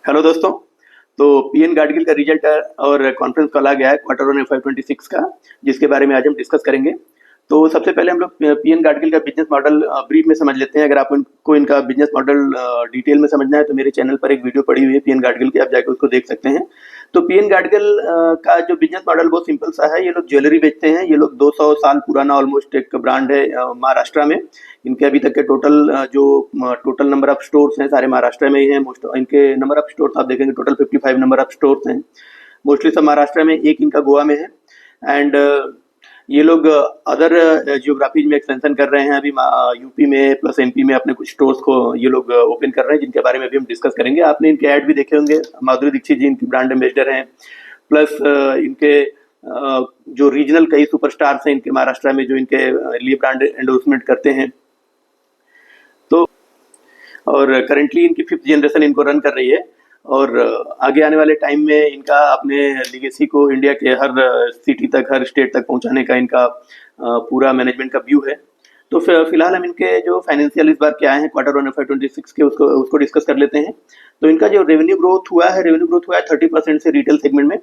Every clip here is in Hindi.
हेलो दोस्तों। तो पीएन गाडगिल का रिजल्ट और कॉन्फ्रेंस कॉल आ गया है क्वार्टर वन FY26 का, जिसके बारे में आज हम डिस्कस करेंगे। तो सबसे पहले हम लोग पीएन गाडगिल का बिजनेस मॉडल ब्रीफ में समझ लेते हैं। अगर आपको इनका बिजनेस मॉडल डिटेल में समझना है तो मेरे चैनल पर एक वीडियो पड़ी हुई है पीएन गाडगिल की, आप जाकर उसको देख सकते हैं। तो पीएन गाडगिल का जो बिजनेस मॉडल बहुत सिंपल सा है। ये लोग ज्वेलरी बेचते हैं। ये लोग 200 साल पुराना ऑलमोस्ट एक ब्रांड है महाराष्ट्र में। इनके अभी तक के टोटल नंबर ऑफ स्टोर्स हैं सारे महाराष्ट्र में ही हैं। मोस्ट इनके नंबर ऑफ स्टोर्स आप देखेंगे टोटल 55 नंबर ऑफ स्टोर्स हैं। मोस्टली सब महाराष्ट्र में, एक इनका गोवा में है। एंड ये लोग अदर जियोग्राफीज में एक्सपेंशन कर रहे हैं। अभी यूपी में प्लस एमपी में अपने कुछ स्टोर्स को ये लोग ओपन कर रहे हैं, जिनके बारे में भी हम डिस्कस करेंगे। आपने इनके ऐड भी देखे होंगे। माधुरी दीक्षित जी इनकी ब्रांड एम्बेसडर हैं। प्लस इनके जो रीजनल कई सुपरस्टार्स हैं इनके महाराष्ट्र में, जो इनके लिए ब्रांड एंडोर्समेंट करते हैं। तो और करेंटली इनकी 5th जनरेशन इनको रन कर रही है। और आगे आने वाले टाइम में इनका अपने लिगेसी को इंडिया के हर सिटी तक, हर स्टेट तक पहुंचाने का इनका पूरा मैनेजमेंट का व्यू है। तो फिलहाल हम इनके जो फाइनेंशियल इस बार क्या है क्वार्टर वन FY26 के, उसको डिस्कस कर लेते हैं। तो इनका जो रेवेन्यू ग्रोथ हुआ है 30% से रिटेल सेगमेंट में।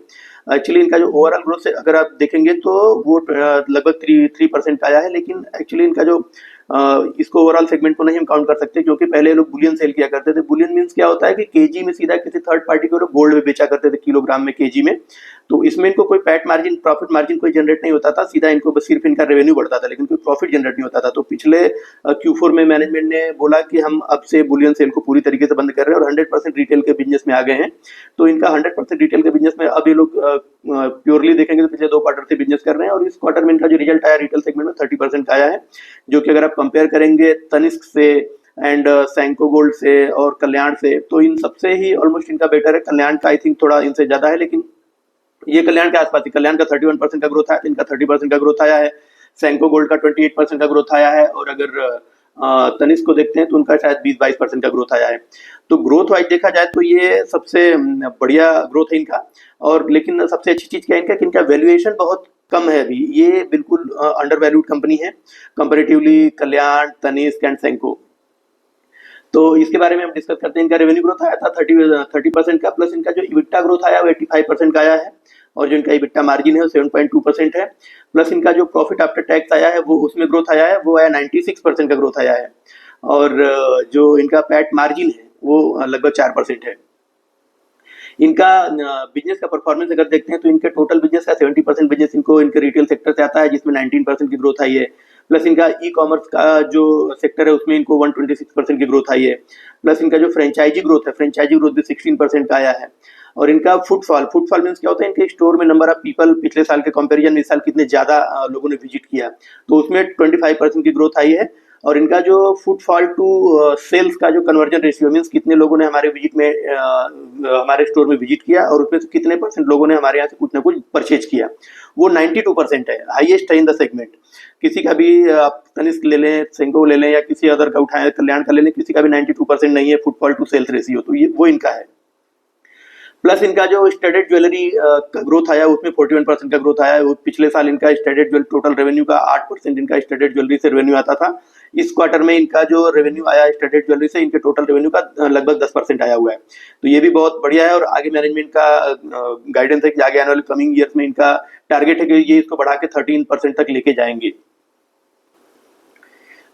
एक्चुअली इनका जो ओवरऑल ग्रोथ से अगर आप देखेंगे तो वो लगभग 3% आया है। लेकिन एक्चुअली इनका जो इसको ओवरऑल सेगमेंट को नहीं हम काउंट कर सकते, क्योंकि पहले लोग बुलियन सेल किया करते थे। बुलियन मीन्स क्या होता है कि केजी में सीधा किसी थर्ड पार्टी को गोल्ड में बेचा करते थे, किलोग्राम में, केजी में। तो इसमें इनको कोई पैट मार्जिन, प्रॉफिट मार्जिन कोई जनरेट नहीं होता था। सीधा इनको बस सिर्फ इनका रेवेन्यू बढ़ता था, लेकिन कोई प्रॉफिट जनरेट नहीं होता था। तो पिछले Q4 में मैनेजमेंट ने बोला कि हम अब से बुलियन सेल को पूरी तरीके से बंद कर रहे हैं और 100% रिटेल के बिजनेस में आ गए हैं। तो इनका 100% रिटेल के बिजनेस में अब ये लोग प्योरली देखेंगे तो पिछले 2 क्वार्टर से बिजनेस कर रहे हैं। और इस क्वार्टर में इनका जो रिजल्ट आया रिटेल सेगमेंट में 30% आया है, जो कि अगर आप कंपेयर करेंगे तनिष्क से एंड सैंको गोल्ड से और कल्याण से, तो इन सबसे ही ऑलमोस्ट इनका बेटर है। कल्याण का आई थिंक थोड़ा इनसे ज्यादा है, लेकिन ये कल्याण के आसपास ही। कल्याण का 31% का ग्रोथ आया, इनका 30% का ग्रोथ आया है। सैंको गोल्ड का 28% का ग्रोथ आया है। और अगर तनिष्क को देखते हैं तो उनका शायद 20-22% का ग्रोथ आया है। तो ग्रोथ वाइज देखा जाए तो ये सबसे बढ़िया ग्रोथ है इनका। और लेकिन सबसे अच्छी चीज क्या है इनका कि इनका वैल्यूएशन बहुत कम है अभी। ये बिल्कुल अंडर वैल्यूड कंपनी है comparatively Kalyan, Tanishq and Senco. तो इसके बारे में हम डिस्कस करते हैं। इनका रेवेन्यू ग्रोथ आया था 30% का, प्लस इनका जो इबिट्टा ग्रोथ आया वो 85% का आया है। और जो इनका इबिट्टा मार्जिन है वो 7.2% है। प्लस इनका जो प्रॉफिट आफ्टर टैक्स आया है वो उसमें ग्रोथ आया है, वो आया 96% का ग्रोथ आया है। और जो इनका पैट मार्जिन है वो लगभग 4% है। इनका बिजनेस का परफॉर्मेंस अगर देखते हैं तो इनके टोटल बिजनेस का 70% बिजनेस इनको इनके रिटेल सेक्टर से आता है, जिसमें 19% की ग्रोथ आई है। प्लस इनका ई कॉमर्स का जो सेक्टर है उसमें इनको 126% की ग्रोथ आई है। प्लस इनका जो फ्रेंचाइजी ग्रोथ है, फ्रेंचाइजी ग्रोथ भी 16% का आया है। और इनका फुटफॉल मीन्स क्या होता है, इनके स्टोर में नंबर ऑफ पीपल पिछले साल के कंपैरिजन में इस साल कितने ज्यादा लोगों ने विजिट किया, तो उसमें 25% की ग्रोथ आई है। और इनका जो फुटफॉल टू सेल्स का जो कन्वर्जन रेशियो मीन्स कितने लोगों ने हमारे विजिट में हमारे स्टोर में विजिट किया और उसमें से कितने % लोगों ने हमारे यहाँ से कुछ ना कुछ परचेज किया, वो 92% है, हाईएस्ट है इन द सेगमेंट। किसी का भी आप तनिष्क ले लें, सेंको ले लें या किसी अदर का उठाएं, कल्याण का ले लें, किसी का भी 92% नहीं है फुटफॉल टू सेल्स रेशियो, तो ये वो इनका है। प्लस इनका जो स्टडेड ज्वेलरी का ग्रोथ आया उसमें 41% का ग्रोथ आया है। पिछले साल इनका स्टडेड ज्वेलरी टोटल रेवेन्यू का 8% इनका स्टडेड ज्वेलरी से रेवेन्यू आता था। इस क्वार्टर में इनका जो रेवेन्यू आया स्टडेड ज्वेलरी से, इनके टोटल रेवेन्यू का लगभग 10% आया हुआ है। तो ये भी बहुत बढ़िया है। और आगे मैनेजमेंट का गाइडेंस है कि आगे आने वाले कमिंग ईयर्स में इनका टारगेट है कि ये इसको बढ़ा के 13% तक लेके जाएंगे।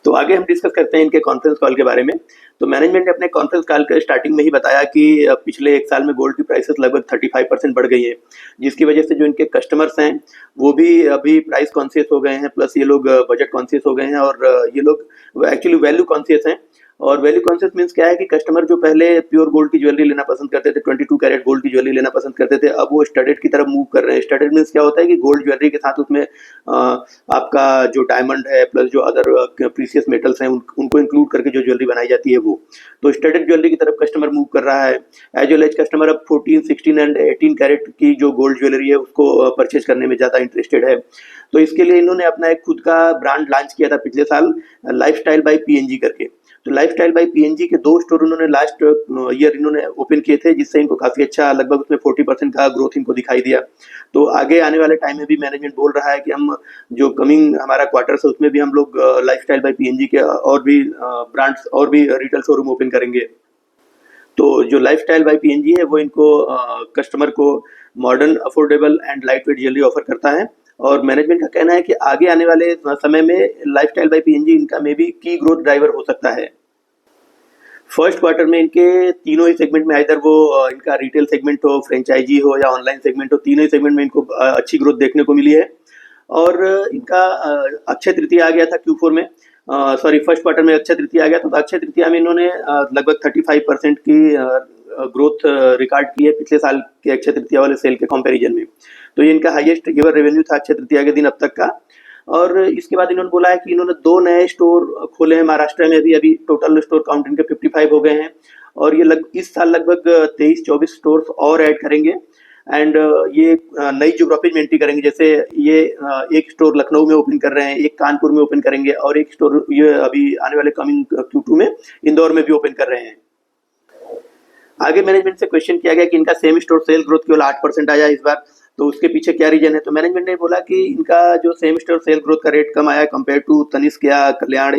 तो आगे हम डिस्कस करते हैं इनके कॉन्फ्रेंस कॉल के बारे में। तो मैनेजमेंट ने अपने कॉन्फ्रेंस कॉल के स्टार्टिंग में ही बताया कि पिछले 1 साल में गोल्ड की प्राइसेस लगभग 35% बढ़ गई है, जिसकी वजह से जो इनके कस्टमर्स हैं वो भी अभी प्राइस कॉन्शियस हो गए हैं। प्लस ये लोग बजट कॉन्शियस हो गए हैं और ये लोग एक्चुअली वैल्यू कॉन्शियस हैं। और वैल्यू कॉन्शियस मीन्स क्या है कि कस्टमर जो पहले प्योर गोल्ड की ज्वेलरी लेना पसंद करते थे, 22 कैरेट गोल्ड की ज्वेलरी लेना पसंद करते थे, अब वो स्टडेड की तरफ मूव कर रहे हैं। स्टडेड मीन्स क्या होता है कि गोल्ड ज्वेलरी के साथ उसमें आपका जो डायमंड है प्लस जो अदर प्रीशियस मेटल्स हैं उनको इंक्लूड करके जो ज्वेलरी बनाई जाती है वो। तो स्टडेड ज्वेलरी की तरफ कस्टमर मूव कर रहा है। एज वेल एज कस्टमर अब 14, 16 एंड 18 कैरेट की जो गोल्ड ज्वेलरी है उसको परचेज करने में ज़्यादा इंटरेस्टेड है। तो इसके लिए इन्होंने अपना एक खुद का ब्रांड लॉन्च किया था पिछले साल, लाइफस्टाइल बाय पीएनजी करके। तो लाइफस्टाइल बाय पीएनजी के 2 स्टोर उन्होंने लास्ट ईयर इन्होंने ओपन किए थे, जिससे इनको काफी अच्छा लगभग उसमें 40% का ग्रोथ इनको दिखाई दिया। तो आगे आने वाले टाइम में भी मैनेजमेंट बोल रहा है कि हम जो कमिंग हमारा क्वार्टर है उसमें भी हम लोग लाइफस्टाइल बाय पीएनजी के और भी ब्रांड्स और भी रिटेल शोरूम ओपन करेंगे। तो जो लाइफस्टाइल बाय पीएनजी है वो इनको कस्टमर को modern, affordable and light weight jewellery offer करता है। और मैनेजमेंट का कहना है कि आगे आने वाले समय में लाइफस्टाइल बाय पीएनजी इनका मे बी की ग्रोथ ड्राइवर हो सकता है। फर्स्ट क्वार्टर में इनके तीनों ही सेगमेंट में, आइदर वो इनका रिटेल सेगमेंट हो, फ्रेंचाइजी हो या ऑनलाइन सेगमेंट हो, तीनों ही सेगमेंट में इनको अच्छी ग्रोथ देखने को मिली है। और इनका अक्षय तृतीया आ गया था Q4 में, सॉरी फर्स्ट क्वार्टर में अक्षय तृतीया आ गया, तो अक्षय तृतीया में इन्होंने लगभग 35% की ग्रोथ रिकॉर्ड की है पिछले साल के अक्षय तृतीया वाले सेल के कंपैरिजन में। तो ये इनका हाईएस्ट एवर रेवेन्यू था अक्षय तृतीया के दिन अब तक का। और इसके बाद इन्होंने बोला है कि इन्होंने 2 नए स्टोर खोले हैं महाराष्ट्र में, अभी टोटल स्टोर काउंट इनके 55 हो गए हैं। और ये इस साल लगभग 23-24 स्टोर्स और ऐड करेंगे। एंड ये नई ज्योग्राफी में एंट्री करेंगे, जैसे ये एक स्टोर लखनऊ में ओपन कर रहे हैं, एक कानपुर में ओपन करेंगे और एक स्टोर ये अभी आने वाले कमिंग Q2 में इंदौर में भी ओपन कर रहे हैं। आगे मैनेजमेंट से क्वेश्चन किया गया कि इनका सेम स्टोर सेल ग्रोथ केवल 8% आया इस बार, तो उसके पीछे क्या रीजन है। तो मैनेजमेंट ने बोला कि इनका जो सेम स्टोर सेल ग्रोथ का रेट कम आया कंपेयर टू तनिष्क या कल्याण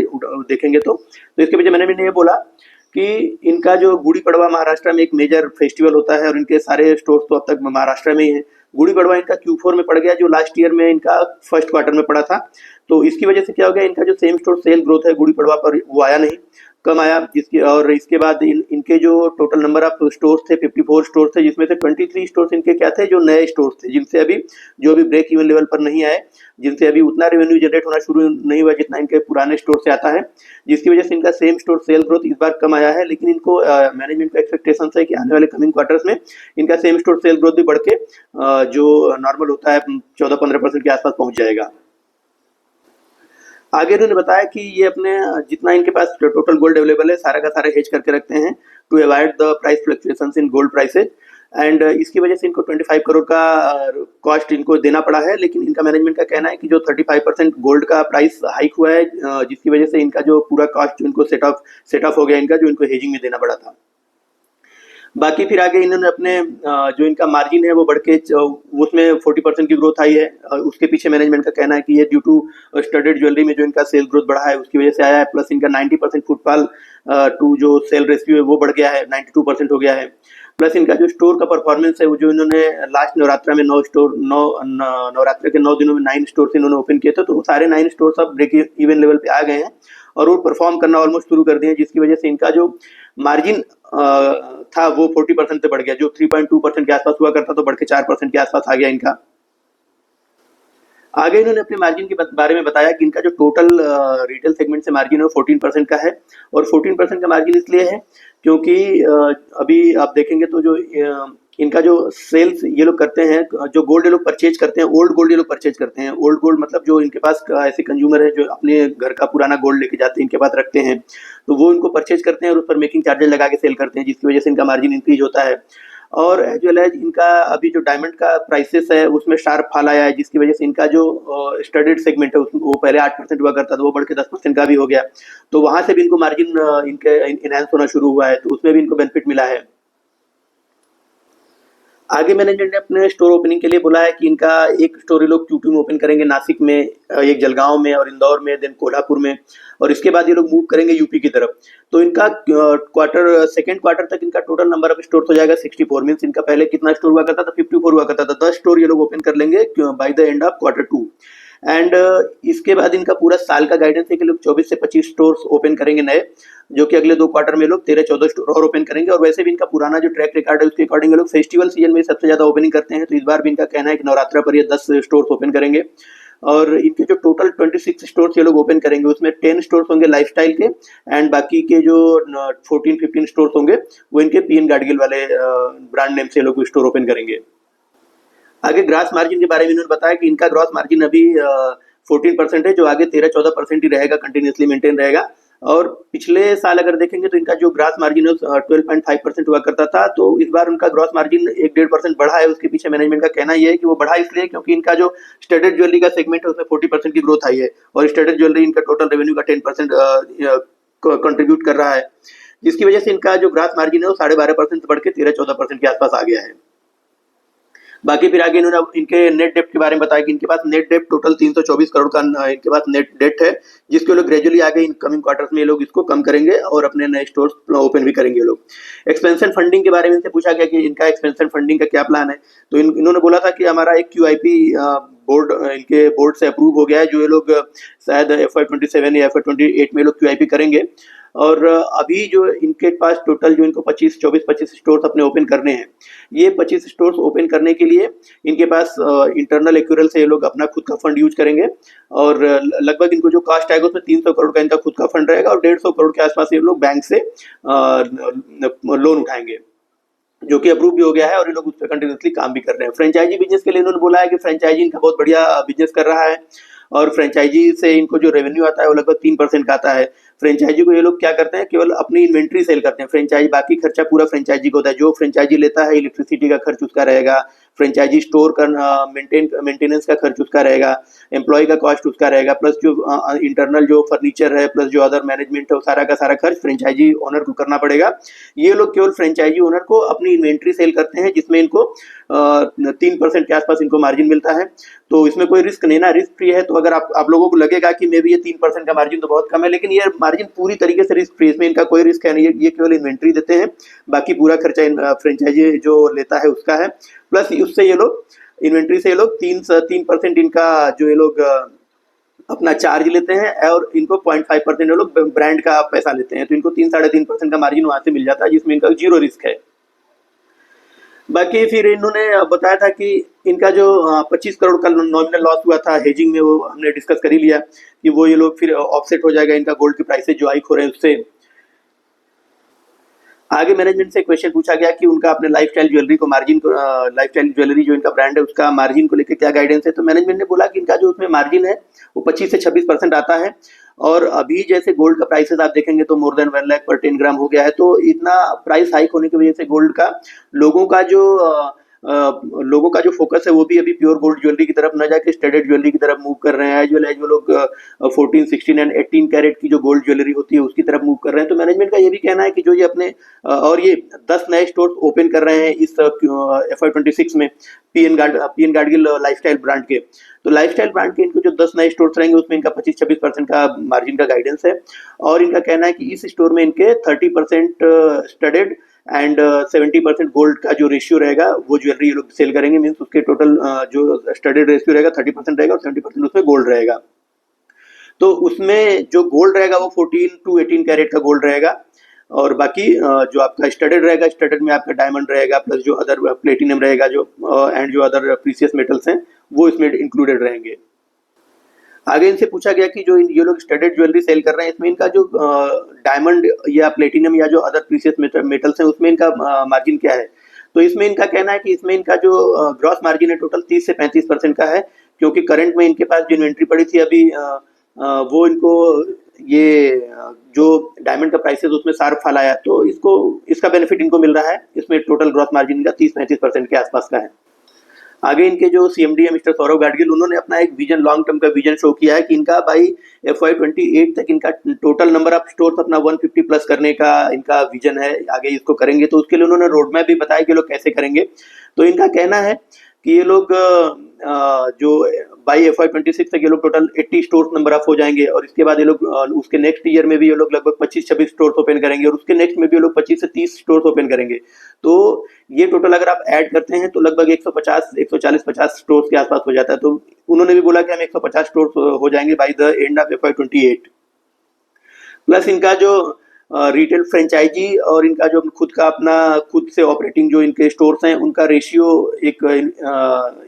देखेंगे तो इसके पीछे मैनेजमेंट ने ये बोला कि इनका जो गुड़ी पड़वा महाराष्ट्र में एक मेजर फेस्टिवल होता है और इनके सारे स्टोर्स तो अब तक महाराष्ट्र में ही है। गुड़ी पड़वा इनका Q4 में पड़ गया, जो लास्ट ईयर में इनका फर्स्ट क्वार्टर में पड़ा था। तो इसकी वजह से क्या हो गया, इनका जो सेम स्टोर सेल ग्रोथ है गुड़ी पड़वा पर वो आया नहीं, कम आया। जिसकी और इसके बाद इनके जो टोटल नंबर ऑफ स्टोर्स थे 54 स्टोर्स थे, जिसमें से 23 स्टोर्स इनके क्या थे, जो नए स्टोर्स थे, जिनसे अभी जो अभी ब्रेक इवन लेवल पर नहीं आए, जिनसे अभी उतना रेवेन्यू जनरेट होना शुरू नहीं हुआ जितना इनके पुराने स्टोर से आता है, जिसकी वजह से इनका सेम स्टोर सेल ग्रोथ इस बार कम आया है। लेकिन इनको मैनेजमेंट का एक्सपेक्टेशन है कि आने वाले कमिंग क्वार्टर्स में इनका सेम स्टोर सेल ग्रोथ भी बढ़ के जो नॉर्मल होता है 14-15% के आसपास पहुंच जाएगा। आगे उन्होंने बताया कि ये अपने जितना इनके पास टोटल गोल्ड अवेलेबल है सारा का सारा हेज करके रखते हैं to avoid the price fluctuations in gold prices. And इसकी वजह से इनको 25 करोड़ का कॉस्ट इनको देना पड़ा है। लेकिन इनका मैनेजमेंट का कहना है कि जो 35% गोल्ड का प्राइस हाइक हुआ है, जिसकी वजह से इनका जो पूरा कॉस्ट जो इनको सेट ऑफ हो गया इनका, जो इनको हेजिंग में देना पड़ा था। बाकी फिर आगे इन्होंने अपने जो इनका मार्जिन है वो बढ़ के उसमें 40% की ग्रोथ आई है। उसके पीछे मैनेजमेंट का कहना है कि ये ड्यू टू स्टडेड ज्वेलरी में जो इनका सेल ग्रोथ बढ़ा है उसकी वजह से आया है। प्लस इनका 90% फुटफॉल टू जो सेल रेशियो है वो बढ़ गया है, 92% हो गया है। प्लस इनका जो स्टोर का परफॉर्मेंस है वो जो इन्होंने लास्ट नवरात्रा में 9 नवरात्र के 9 दिनों में 9 स्टोर इन्होंने ओपन किए थे, तो वो सारे 9 स्टोर अब ब्रेक इवन लेवल पे आ गए हैं और वो परफॉर्म करना ऑलमोस्ट शुरू कर दिए, जिसकी वजह से इनका जो मार्जिन था वो 40% से बढ़ गया, जो 3.2% के आसपास हुआ करता तो बढ़ के 4% के आसपास आ गया इनका। आगे इन्होंने अपने मार्जिन के बारे में बताया कि इनका जो टोटल रिटेल सेगमेंट से मार्जिन है वो 14% का है। और 14% का मार्जिन इसलिए है क्योंकि अभी आप देखेंगे तो जो इनका जो सेल्स ये लोग करते हैं, जो गोल्ड ये लोग परचेज करते हैं, ओल्ड गोल्ड ये लोग परचेज करते हैं। ओल्ड गोल्ड मतलब जो इनके पास ऐसे कंज्यूमर है जो अपने घर का पुराना गोल्ड लेके जाते हैं, इनके पास रखते हैं, तो वो इनको परचेज करते हैं और उस पर मेकिंग चार्जेस लगा के सेल करते हैं, जिसकी वजह से इनका मार्जिन इंक्रीज होता है। और एज वेल एज इनका अभी जो डायमंड का प्राइसेस है उसमें शार्प फॉल आया है, जिसकी वजह से इनका जो स्टडेड सेगमेंट है वो पहले 8% हुआ करता था, वो बढ़ के 10% का भी हो गया। तो वहां से भी इनको मार्जिन इनके इनहेंस होना शुरू हुआ है, तो उसमें भी इनको बेनिफिट मिला है। आगे मैनेजमेंट ने अपने स्टोर ओपनिंग के लिए बोला है कि इनका एक स्टोर ये लोग Q2 में ओपन करेंगे नासिक में, एक जलगांव में और इंदौर में, देन कोल्हापुर में, और इसके बाद ये लोग मूव करेंगे यूपी की तरफ। तो इनका सेकेंड क्वार्टर तक इनका टोटल नंबर ऑफ स्टोर हो जाएगा 64। मीन्स इनका पहले कितना स्टोर हुआ करता था, 54 हुआ करता था। 10 स्टोर ये लोग ओपन कर लेंगे by the end of Q2। And इसके बाद इनका पूरा साल का गाइडेंस है कि लोग 24 से 25 स्टोर्स ओपन करेंगे नए, जो कि अगले 2 क्वार्टर में लोग 13-14 स्टोर और ओपन करेंगे। और वैसे भी इनका पुराना जो ट्रैक रिकॉर्ड है उसके अकॉर्डिंग लोग फेस्टिवल सीजन में सबसे ज्यादा ओपनिंग करते हैं। तो इस बार भी इनका कहना है कि नवरात्रा पर ये 10 स्टोर्स ओपन करेंगे। और इनके जो टोटल 26 स्टोर्स ये लोग ओपन करेंगे उसमें 10 स्टोर्स होंगे लाइफस्टाइल के, एंड बाकी के जो 14-15 स्टोर्स होंगे वो इनके पीएन गाडगिल वाले ब्रांड नेम से लोग स्टोर ओपन करेंगे। आगे ग्रॉस मार्जिन के बारे में इन्होंने बताया कि इनका ग्रॉस मार्जिन अभी 14% है, जो आगे 13-14% ही रहेगा, कंटिन्यूसली मेंटेन रहेगा। और पिछले साल अगर देखेंगे तो इनका जो ग्रॉस मार्जिन है 12.5% हुआ करता था, तो इस बार उनका ग्रॉस मार्जिन 1-1.5% बढ़ा है। उसके पीछे मैनेजमेंट का कहना यह है कि वो बढ़ा इसलिए क्योंकि इनका जो स्टडेड ज्वेलरी का सेगमेंट है उसमें 40% की ग्रोथ आई है, और स्टडेड ज्वेलरी इनका टोटल रेवेन्यू का 10% कंट्रीब्यूट कर रहा है, जिसकी वजह से इनका जो ग्रॉस मार्जिन है वो 12.5% से बढ़ के 13-14% के आसपास आ गया है। बाकी फिर आगे इन्होंने इनके नेट डेप्ट के बारे में बताया कि इनके पास नेट डेप्ट टोटल 324 करोड़ का इनके पास नेट डेट है, जिसके लोग ग्रेजुअली आगे इन कमिंग क्वार्टर्स में ये लोग इसको कम करेंगे और अपने नए स्टोर्स ओपन भी करेंगे ये लोग। एक्सपेंशन फंडिंग के बारे में इनसे पूछा गया कि इनका एक्सपेंशन फंडिंग का क्या प्लान है, तो इन्होंने बोला था कि हमारा एक QIP बोर्ड इनके बोर्ड से अप्रूव हो गया है, जो ये लोग शायद FY27 या FY28 में लोग QIP करेंगे। और अभी जो इनके पास टोटल जो इनको 25 स्टोर्स अपने ओपन करने हैं, ये 25 स्टोर्स ओपन करने के लिए इनके पास इंटरनल एक्यूरल से ये लोग अपना खुद का फंड यूज करेंगे और लगभग इनको जो कास्ट आएगा उसमें 300 करोड़ का इनका खुद का फंड रहेगा और 150 करोड़ के आसपास ये लोग बैंक से लोन उठाएंगे, जो कि अप्रूव भी हो गया है और ये लोग उस पर कंटिन्यूसली काम भी कर रहे हैं। फ्रेंचाइजी बिजनेस के लिए इन्होंने बोला है कि फ्रेंचाइजी इनका बहुत बढ़िया बिजनेस कर रहा है और फ्रेंचाइजी से इनको जो रेवेन्यू आता है वो लगभग 3% का आता है। फ्रेंचाइजी को ये लोग क्या करते हैं, केवल अपनी इन्वेंट्री सेल करते हैं। फ्रेंचाइजी बाकी खर्चा पूरा फ्रेंचाइजी को होता है, जो फ्रेंचाइजी लेता है इलेक्ट्रिसिटी का खर्च उसका रहेगा, फ्रेंचाइजी स्टोर का मेंटेनेंस का खर्च उसका रहेगा, एम्प्लॉय का कॉस्ट उसका रहेगा, प्लस जो इंटरनल जो फर्नीचर है प्लस जो अदर मैनेजमेंट है वो सारा का सारा खर्च फ्रेंचाइजी ओनर को करना पड़ेगा। ये लोग केवल फ्रेंचाइजी ओनर को अपनी इन्वेंट्री सेल करते हैं, जिसमें इनको 3% के आसपास इनको मार्जिन मिलता है। तो इसमें कोई रिस्क नहीं ना, रिस्क फ्री है। तो अगर आप लोगों को लगेगा कि मे भी ये 3% का मार्जिन तो बहुत कम है, लेकिन ये मार्जिन पूरी तरीके से रिस्क फ्री, इसमें इनका कोई रिस्क है नहीं। ये केवल इन्वेंट्री देते हैं, बाकी पूरा खर्चा फ्रेंचाइजी जो लेता है उसका है। प्लस उससे ये लोग इन्वेंट्री से ये लोग 3% इनका जो ये लोग अपना चार्ज लेते हैं और इनको 0.5% ये लोग ब्रांड का पैसा लेते हैं, तो इनको 3-3.5% का मार्जिन वहां से मिल जाता है, जिसमें इनका 0 रिस्क है। बाकी फिर इन्होंने बताया था कि इनका जो 25 करोड़ का नॉमिनल लॉस हुआ था हेजिंग में, वो हमने डिस्कस कर ही लिया कि वो ये लोग फिर ऑफसेट हो जाएगा इनका गोल्ड के प्राइसेस जो हाइक हो रहे हैं उससे। आगे मैनेजमेंट से क्वेश्चन पूछा गया कि उनका अपने लाइफस्टाइल ज्वेलरी को मार्जिन को लाइफस्टाइल ज्वेलरी जो इनका ब्रांड है उसका मार्जिन को लेकर क्या गाइडेंस है, तो मैनेजमेंट ने बोला कि इनका जो उसमें मार्जिन है वो 25 से 26% आता है। और अभी जैसे गोल्ड का प्राइसेस आप देखेंगे तो मोर देन 1 लाख पर 10 ग्राम हो गया है, तो इतना प्राइस हाइक होने की वजह से गोल्ड का लोगों का जो फोकस है वो भी अभी प्योर गोल्ड ज्वेलरी की तरफ न जाके स्टडेड ज्वेलरी की तरफ मूव कर रहे हैं। एज वेल एज वो लोग 14, 16 एंड 18 कैरेट की जो गोल्ड ज्वेलरी होती है उसकी तरफ मूव कर रहे हैं। तो मैनेजमेंट का ये भी कहना है कि जो ये अपने और ये 10 नए स्टोर ओपन कर रहे हैं इस FY26 में पीएन गाडगिल लाइफस्टाइल ब्रांड के। तो लाइफस्टाइल ब्रांड के इनको जो 10 नए स्टोर्स रहेंगे उसमें इनका 25-26% का मार्जिन का गाइडेंस है। और इनका कहना है कि इस स्टोर में इनके 30% स्टडेड एंड 70% गोल्ड का जो रेशियो रहेगा वो ज्वेलरी ये लोग सेल करेंगे। मीन्स उसके टोटल जो स्टडेड रेशियो रहेगा 30% रहेगा और 70% उसमें गोल्ड रहेगा। तो उसमें जो गोल्ड रहेगा वो 14 to 18 कैरेट का गोल्ड रहेगा और बाकी जो आपका स्टडेड रहेगा, स्टडेड में आपका डायमंड रहेगा प्लस जो अदर प्लेटिनम रहेगा जो एंड जो अदर प्रीसियस मेटल्स हैं वो इसमें इंक्लूडेड रहेंगे। आगे इनसे पूछा गया कि जो ये लोग स्टडेड ज्वेलरी सेल कर रहे हैं इसमें इनका जो डायमंड या प्लेटिनम या जो अदर प्रीसियस मेटल्स हैं उसमें इनका मार्जिन क्या है, तो इसमें इनका कहना है कि इसमें इनका जो ग्रॉस मार्जिन है टोटल 30 से 35% का है, क्योंकि करंट में इनके पास जो इन्वेंट्री पड़ी थी अभी वो इनको ये जो डायमंड का प्राइस है उसमें सार्फ फॉल आया, तो इसका बेनिफिट इनको मिल रहा है। इसमें टोटल ग्रॉस मार्जिन इनका 30-35% के आसपास का है। आगे इनके जो CMD है मिस्टर सौरभ गाडगिल, उन्होंने अपना एक विजन, लॉन्ग टर्म का विजन शो किया है कि इनका बाई FY28 तक इनका टोटल नंबर ऑफ स्टोर्स अपना 150 प्लस करने का इनका विजन है। आगे इसको करेंगे तो उसके लिए उन्होंने रोड मैप भी बताया कि लोग कैसे करेंगे। तो इनका कहना है कि ये लोग जो बाई FY26 तक ये लोग टोटल 80 स्टोर्स नंबर ऑफ हो जाएंगे और इसके बाद ये लोग उसके नेक्स्ट ईयर में भी ये लोग लगभग 25-26 स्टोर्स ओपन करेंगे और उसके नेक्स्ट में भी ये लोग 25 से 30 स्टोर्स ओपन करेंगे। तो ये टोटल अगर आप ऐड करते हैं तो लगभग 140-150 स्टोर्स के आसपास हो जाता है। तो उन्होंने भी बोला कि हम 150 स्टोर्स हो जाएंगे by the end of FY28। Plus इनका जो रिटेल फ्रेंचाइजी और इनका जो खुद से ऑपरेटिंग जो इनके स्टोर्स हैं उनका रेशियो एक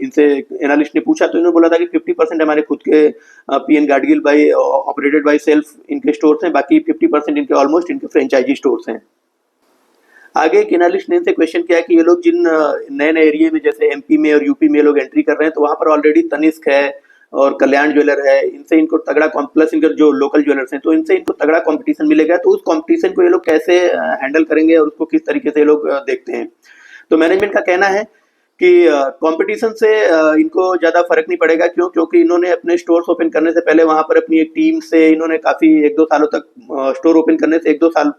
इनसे एनालिस्ट ने पूछा तो इन्होंने बोला था कि 50% हमारे खुद के PN Gadgil by operated by self इनके स्टोर्स हैं, बाकी 50% इनके ऑलमोस्ट इनके फ्रेंचाइजी स्टोर्स हैं। आगे एक एनालिस्ट ने इनसे क्वेश्चन किया कि ये लोग जिन नए एरिया में जैसे MP में और UP में लोग एंट्री कर रहे हैं तो वहाँ पर ऑलरेडी तनिष्क है और कल्याण ज्वेलर है, इनसे इनको तगड़ा प्लस इनके जो लोकल ज्वेलर्स हैं तो इनसे इनको तगड़ा कंपटीशन मिलेगा। तो उस कंपटीशन को ये लोग कैसे हैंडल करेंगे और उसको किस तरीके से ये लोग देखते हैं। तो मैनेजमेंट का कहना है कि कंपटीशन से इनको ज़्यादा फ़र्क नहीं पड़ेगा। क्यों? क्योंकि इन्होंने अपने स्टोर्स ओपन करने से पहले वहाँ पर अपनी एक टीम से इन्होंने काफ़ी 1-2 सालों तक स्टोर ओपन करने से 1-2 साल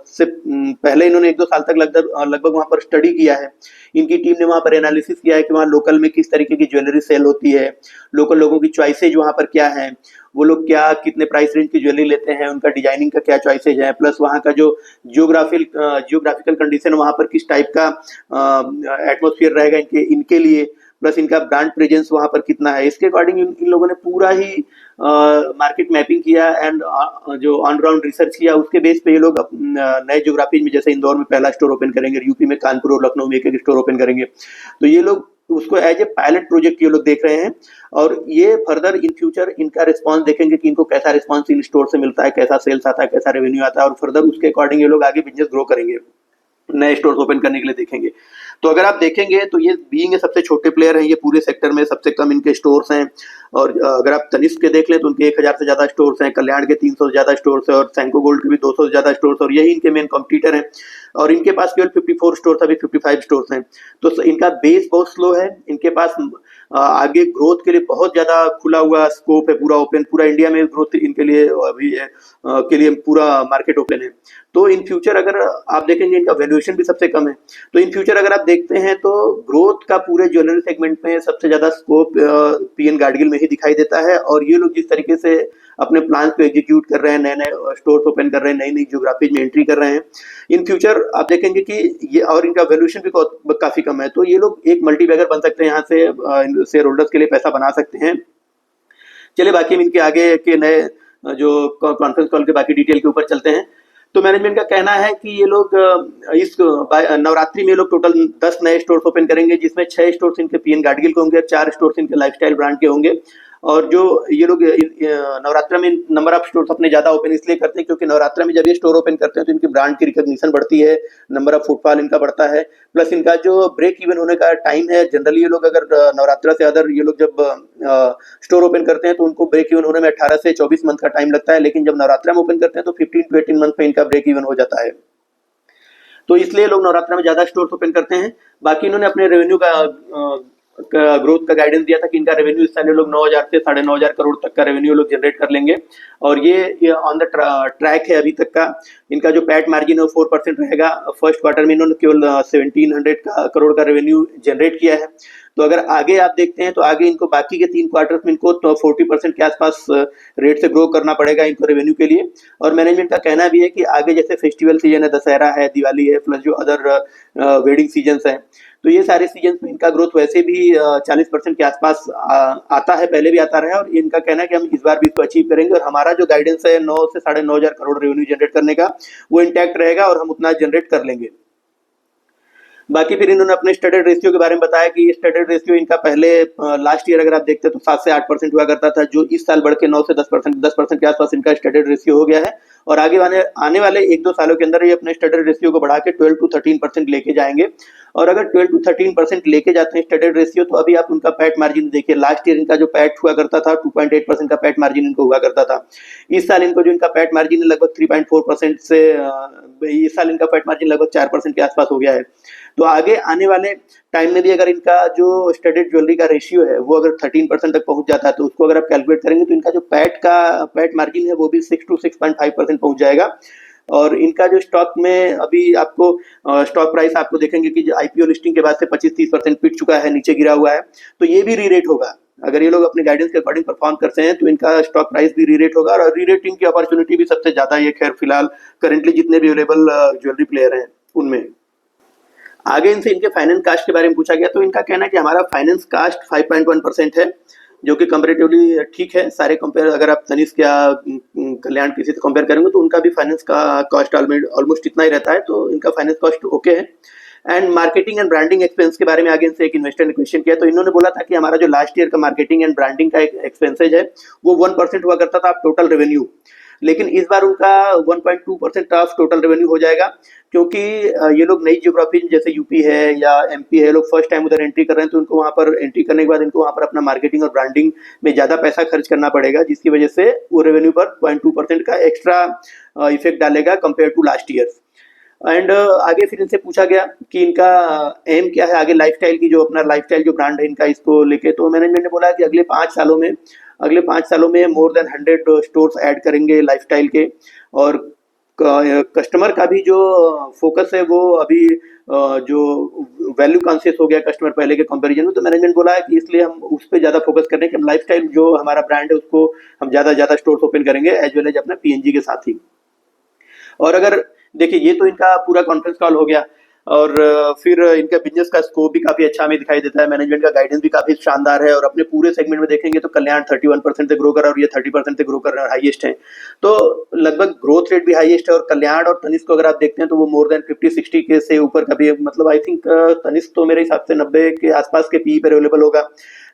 से पहले इन्होंने 1-2 साल तक लगभग वहाँ पर स्टडी किया है। इनकी टीम ने वहाँ पर एनालिसिस किया है कि वहाँ लोकल में किस तरीके की ज्वेलरी सेल होती है, लोकल लोगों की चॉइसेज वहाँ पर क्या हैं, वो लोग क्या कितने प्राइस रेंज की ज्वेलरी लेते हैं, उनका डिजाइनिंग का क्या चॉइसेज है, प्लस वहाँ का जो जियोग्राफिकल कंडीशन वहाँ पर किस टाइप का एटमॉस्फेयर रहेगा इनके इनके लिए, प्लस इनका ब्रांड प्रेजेंस वहाँ पर कितना है। इसके अकॉर्डिंग इन लोगों ने पूरा ही मार्केट मैपिंग किया एंड जो ऑन ग्राउंड रिसर्च किया, उसके बेस पे ये लोग नए ज्योग्राफीज में, जैसे इंदौर में पहला स्टोर ओपन करेंगे, यूपी में कानपुर और लखनऊ में एक स्टोर ओपन करेंगे। तो ये लोग उसको एज ए पायलट प्रोजेक्ट ये लोग देख रहे हैं, और ये फर्दर इन फ्यूचर इनका रिस्पांस देखेंगे कि इनको कैसा रिस्पांस इन स्टोर से मिलता है, कैसा सेल्स आता है, कैसा रेवेन्यू आता है, और फर्दर उसके अकॉर्डिंग ये लोग आगे बिजनेस ग्रो करेंगे, नए स्टोर्स ओपन करने के लिए देखेंगे। तो अगर आप देखेंगे तो ये बीइंग सबसे छोटे प्लेयर हैं, ये पूरे सेक्टर में सबसे कम इनके स्टोर्स हैं। और अगर आप तनिष्क के देख लें तो उनके 1000 से ज़्यादा स्टोर्स हैं, कल्याण के 300 से ज़्यादा स्टोर्स हैं, और सैंको गोल्ड के भी 200 से ज़्यादा स्टोर्स, और यही इनके मेन कॉम्पिटिटर हैं। और इनके पास केवल 54 स्टोर्स, अभी 55 स्टोर्स हैं। तो इनका बेस बहुत स्लो है, इनके पास आगे ग्रोथ के लिए बहुत ज़्यादा खुला हुआ स्कोप है, पूरा ओपन, पूरा इंडिया में ग्रोथ इनके लिए अभी के लिए पूरा मार्केट ओपन है। तो इन फ्यूचर अगर आप देखेंगे इनका वैल्यूएशन भी सबसे कम है। तो इन फ्यूचर अगर आप देखते हैं तो ग्रोथ का पूरे ज्वेलरी सेगमेंट में सबसे ज़्यादा स्कोप पीएन गाडगिल में ही दिखाई देता है। और ये लोग जिस तरीके से अपने प्लान को एग्जीक्यूट कर रहे हैं, नए नए स्टोर्स ओपन कर रहे हैं, नई नई ज्योग्राफीज में एंट्री कर रहे हैं, इन फ्यूचर आप देखेंगे कि ये, और इनका वैल्यूएशन भी काफ़ी कम है। तो ये लोग एक मल्टीबैगर बन सकते हैं, यहाँ से शेयर होल्डर्स के लिए पैसा बना सकते हैं। चलिए बाकी हम इनके आगे के नए जो कॉन्फ्रेंस कॉल के बाकी डिटेल के ऊपर चलते हैं। तो मैनेजमेंट का कहना है कि ये लोग इस नवरात्रि में लोग टोटल 10 नए स्टोर्स ओपन करेंगे, जिसमें 6 स्टोर्स इनके पीएन गाडगिल के होंगे, 4 स्टोर्स इनके लाइफस्टाइल ब्रांड के होंगे। और जो ये लोग नवरात्रि में नंबर ऑफ स्टोर्स अपने ज़्यादा ओपन इसलिए करते हैं क्योंकि नवरात्रि में जब ये स्टोर ओपन करते हैं तो इनकी ब्रांड की रिकॉग्निशन बढ़ती है, नंबर ऑफ फुटफॉल इनका बढ़ता है, प्लस इनका जो ब्रेक इवन होने का टाइम है, जनरली ये लोग अगर नवरात्रा से अदर ये लोग जब स्टोर ओपन करते हैं तो उनको ब्रेक इवन होने में 18 से 24 मंथ का टाइम लगता है, लेकिन जब नवरात्रा में ओपन करते हैं तो 15 to 18 मंथ में इनका ब्रेक इवन हो जाता है। तो इसलिए लोग नवरात्रा में ज़्यादा स्टोर्स ओपन करते हैं। बाकी इन्होंने अपने रेवेन्यू का ग्रोथ का गाइडेंस दिया था कि इनका रेवेन्यू इस साल लोग 9,000 से 9,500 करोड़ तक का रेवेन्यू लोग जनरेट कर लेंगे, और ये ऑन द ट्रैक है अभी तक का। इनका जो पैट मार्जिन है वो 4% रहेगा। फर्स्ट क्वार्टर में इन्होंने केवल 1700 करोड़ का रेवेन्यू जनरेट किया है। तो अगर आगे आप देखते हैं तो आगे इनको बाकी के 3 क्वार्टर्स में इनको तो 40% के आसपास रेट से ग्रो करना पड़ेगा इनको रेवेन्यू के लिए। और मैनेजमेंट का कहना भी है कि आगे जैसे फेस्टिवल सीजन है, दशहरा है, दिवाली है, प्लस जो अदर वेडिंग सीजन्स हैं, तो ये सारे सीजन में इनका ग्रोथ वैसे भी 40% के आसपास आता है, पहले भी आता रहा है। और इनका कहना है कि हम इस बार भी इसको अचीव करेंगे, और हमारा जो गाइडेंस है 9 से 9,500 करोड़ रेवेन्यू जनरेट करने का, वो इंटैक्ट रहेगा और हम उतना जनरेट कर लेंगे। बाकी फिर इन्होंने अपने स्टैंडर्ड रेशियो के बारे में बताया कि स्टैंडर्ड रेशियो इनका पहले लास्ट ईयर अगर आप देखते हैं तो 7 से 8% हुआ करता था, जो इस साल बढ़ के 9 से 10% के आसपास इनका स्टैंडर्ड रेशियो हो गया है। और आगे आने वाले 1-2 सालों के अंदर ये अपने स्टैंडर्ड रेशियो को बढ़ा के 12 to 13% लेके जाएंगे। और अगर 12 to 13% लेके जाते हैं स्टैंडर्ड रेशियो, तो अभी आप उनका पैट मार्जिन देखिए, लास्ट ईयर इनका जो पैट हुआ करता था 2.8% का पैट मार्जिन इनको हुआ करता था। इस साल इनको जो इनका पैट मार्जिन है लगभग 3.4% से इस साल इनका पैट मार्जिन लगभग 4% के आसपास हो गया है। तो आगे आने वाले टाइम में भी अगर इनका जो स्टडेड ज्वेलरी का रेशियो है वो अगर 13% तक पहुंच जाता है, तो उसको अगर आप कैलकुलेट करेंगे तो इनका जो पैट मार्जिन है वो भी 6 to 6.5% पहुंच जाएगा। और इनका जो स्टॉक में अभी आपको स्टॉक प्राइस आपको देखेंगे कि आईपीओ लिस्टिंग के बाद से 25-30% पिट चुका है, नीचे गिरा हुआ है। तो ये भी री रेट होगा, अगर ये लोग अपने गाइडेंस के अकॉर्डिंग परफॉर्म करते हैं तो इनका स्टॉक प्राइस भी री रेट होगा, और री रेटिंग की अपॉर्चुनिटी भी सबसे ज्यादा ये खैर फिलहाल करेंटली जितने भी अवेलेबल ज्वेलरी प्लेयर हैं उनमें। आगे इनसे इनके फाइनेंस कास्ट के बारे में पूछा गया, तो इनका कहना है कि हमारा फाइनेंस कास्ट 5.1% है, जो कि कंपेरेटिवली ठीक है। सारे कंपेयर अगर आप तनिष्क या कल्याण किसी से कंपेयर करेंगे तो उनका भी फाइनेंस का कॉस्ट ऑलमोस्ट इतना ही रहता है, तो इनका फाइनेंस कॉस्ट ओके है। And marketing and branding expense के बारे में आगे इनसे एक इन्वेस्टर ने क्वेश्चन किया, तो इन्होंने बोला था कि हमारा जो लास्ट ईयर का मार्केटिंग एंड ब्रांडिंग का एक्सपेंसेज है वो 1% हुआ करता था टोटल रेवेन्यू, लेकिन इस बार उनका 1.2% ऑफ टोटल रेवेन्यू हो जाएगा, क्योंकि ये लोग नई ज्योग्राफी जैसे यूपी है या एमपी है, लोग फर्स्ट टाइम उधर एंट्री कर रहे हैं, तो उनको वहाँ पर एंट्री करने के बाद इनको वहाँ पर अपना मार्केटिंग और ब्रांडिंग में ज़्यादा पैसा खर्च करना पड़ेगा, जिसकी वजह से वो रेवेन्यू पर 0.2% का एक्स्ट्रा इफेक्ट डालेगा compare to last year. And आगे फिर इनसे पूछा गया कि इनका एम क्या है आगे लाइफस्टाइल की, जो अपना लाइफस्टाइल जो ब्रांड है इनका, इसको लेके। तो मैनेजमेंट ने बोला कि अगले 5 सालों में मोर देन 100 स्टोर्स ऐड करेंगे लाइफस्टाइल के। और कस्टमर का भी जो फोकस है वो अभी जो वैल्यू कॉन्शियस हो गया कस्टमर पहले के कंपैरिजन में। तो मैनेजमेंट बोला है कि इसलिए हम उस पे ज़्यादा फोकस कर रहे हैं कि हम लाइफस्टाइल जो हमारा ब्रांड है उसको हम ज़्यादा स्टोर्स ओपन करेंगे एज वेल एज अपना पीएनजी के साथ ही। और अगर देखिए, ये तो इनका पूरा कॉन्फ्रेंस कॉल हो गया। और फिर इनका बिजनेस का स्कोप भी काफ़ी अच्छा हमें दिखाई देता है। मैनेजमेंट का गाइडेंस भी काफ़ी शानदार है। और अपने पूरे सेगमेंट में देखेंगे तो कल्याण 31% से ग्रो कर रहा है और ये 30% से ग्रो कर रहा है, हाईएस्ट है। तो लगभग ग्रोथ रेट भी हाईएस्ट है। और कल्याण और तनिष्क को अगर आप देखते हैं तो वो मोर देन 50-60 के से ऊपर का भी, मतलब आई थिंक तनिष्क तो मेरे हिसाब से 90 के आसपास के पी पे अवेलेबल होगा।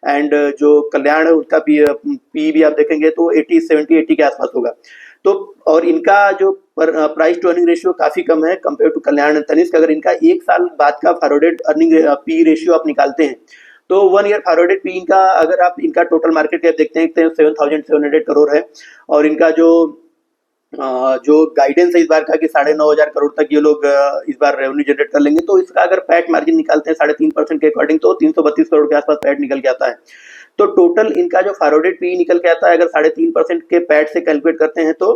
एंड जो कल्याण है उसका पी भी आप देखेंगे तो 80 के आसपास होगा। तो और इनका जो प्राइस टू अर्निंग रेशियो काफी कम है compare to Kalyan and Tanishq. अगर इनका 1 साल बाद का फॉरवर्डेड अर्निंग पी रेशियो आप निकालते हैं तो 1 ईयर फॉरवर्डेड पी इनका, अगर आप इनका टोटल मार्केट कैप देखते हैं तो 7,700 करोड़ है। और इनका जो गाइडेंस है इस बार का कि 9,500 करोड़ तक ये लोग इस बार रेवेन्यू जनरेट कर लेंगे। तो इसका अगर पैट मार्जिन निकालते हैं 3.5% के अकॉर्डिंग तो 332 करोड़ के आसपास पैट निकल के आता है। तो टोटल इनका जो फॉरवर्डेड पी निकल के आता है, अगर 3.5% के पैट से कैलकुलेट करते हैं तो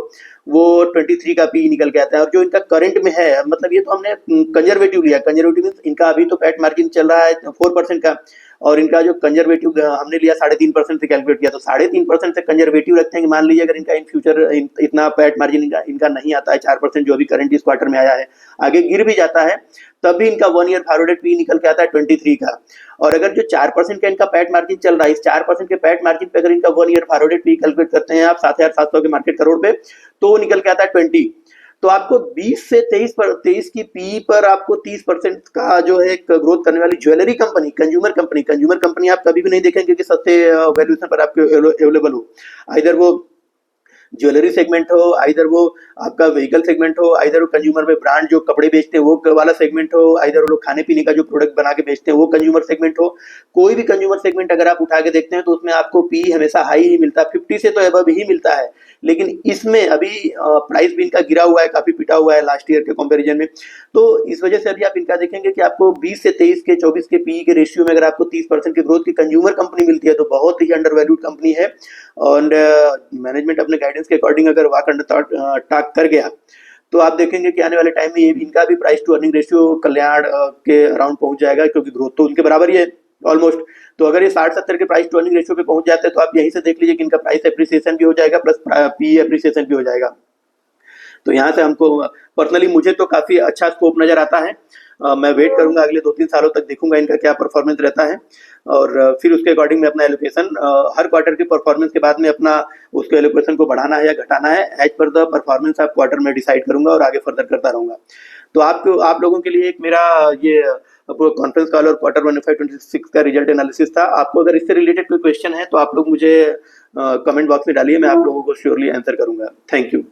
वो 23 का पी निकल के आता है। और जो इनका करंट में है, मतलब ये तो हमने कंजर्वेटिव लिया। कंजर्वेटिव मीन्स इनका अभी तो पैट मार्जिन चल रहा है 4% का, और इनका जो कंजर्वेटिव हमने लिया 3.5% से कैलकुलेट किया। तो 3.5% से कंजर्वेटिव रखते हैं कि मान लीजिए अगर इनका इन फ्यूचर इतना पैट मार्जिन इनका नहीं आता है 4%, जो अभी करंट इस क्वार्टर में आया है, आगे गिर भी जाता है, तब भी इनका 1 ईयर फॉरवर्डेड पी निकल के आता है 23 का। और अगर जो 4% का इनका पैट मार्जिन चल रहा है, इस 4% के पैट मार्जिन पे अगर इनका 1 ईयर फॉरवर्डेड पी कैलकुलेट करते हैं आप 7,700 के मार्केट करोड़ पे, तो निकल के आता है 20। तो आपको 20 से 23 की पी पर आपको 30% का जो है ग्रोथ करने वाली ज्वेलरी कंपनी, कंज्यूमर कंपनी आप कभी भी नहीं देखेंगे कि सस्ते वैल्यूएशन पर आपको अवेलेबल हो। आइदर वो ज्वेलरी सेगमेंट हो, आइदर वो आपका व्हीकल सेगमेंट हो, आइदर वो कंज्यूमर में ब्रांड जो कपड़े बेचते हैं वो वाला सेगमेंट हो, आइदर वो लोग खाने पीने का जो प्रोडक्ट बना के बेचते हैं वो कंज्यूमर सेगमेंट हो। कोई भी कंज्यूमर सेगमेंट अगर आप उठा के देखते हैं तो उसमें आपको पी हमेशा हाई ही मिलता है, 50 से तो अबव ही मिलता है। लेकिन इसमें अभी प्राइस भी इनका गिरा हुआ है, काफी पिटा हुआ है लास्ट ईयर के कंपैरिजन में। तो इस वजह से अभी आप इनका देखेंगे कि आपको 20 से 23 के 24 के पी के रेशियो में अगर आपको 30% की ग्रोथ की कंज्यूमर कंपनी मिलती है तो बहुत ही अंडर वैल्यूड कंपनी है। और मैनेजमेंट अपने गाइडेंस के अकॉर्डिंग अगर वाक अंडर टाक कर गया तो आप देखेंगे कि आने वाले टाइम में ये इनका भी प्राइस टू अर्निंग रेशियो कल्याण के अराउंड पहुंच जाएगा, क्योंकि ग्रोथ तो उनके बराबर ही है ऑलमोस्ट। तो अगर ये 60-70 के प्राइस टू अर्निंग रेशियो पे पहुंच जाते हैं तो आप यहीं से देख लीजिए कि इनका प्राइस एप्रिसिएशन भी हो जाएगा प्लस पी एप्रिसिएशन भी हो जाएगा। तो यहाँ से हमको पर्सनली मुझे तो काफी अच्छा स्कोप नजर आता है। मैं वेट करूंगा अगले 2-3 सालों तक, देखूंगा इनका क्या परफॉर्मेंस रहता है। और फिर उसके अकॉर्डिंग मैं अपना एलोकेशन हर क्वार्टर के परफॉर्मेंस के बाद में अपना उसके एलोकेशन को बढ़ाना है या घटाना है as per the performance of quarter में डिसाइड करूंगा और आगे फर्दर करता रहूंगा। तो आप लोगों के लिए एक मेरा ये कॉन्फ्रेंस कॉल और क्वार्टर 1 FY26 का रिजल्ट एनालिसिस था। आपको अगर इससे रिलेटेड कोई क्वेश्चन है तो आप लोग मुझे कमेंट बॉक्स में डालिए, मैं आप लोगों को श्योरली आंसर करूंगा। Thank you.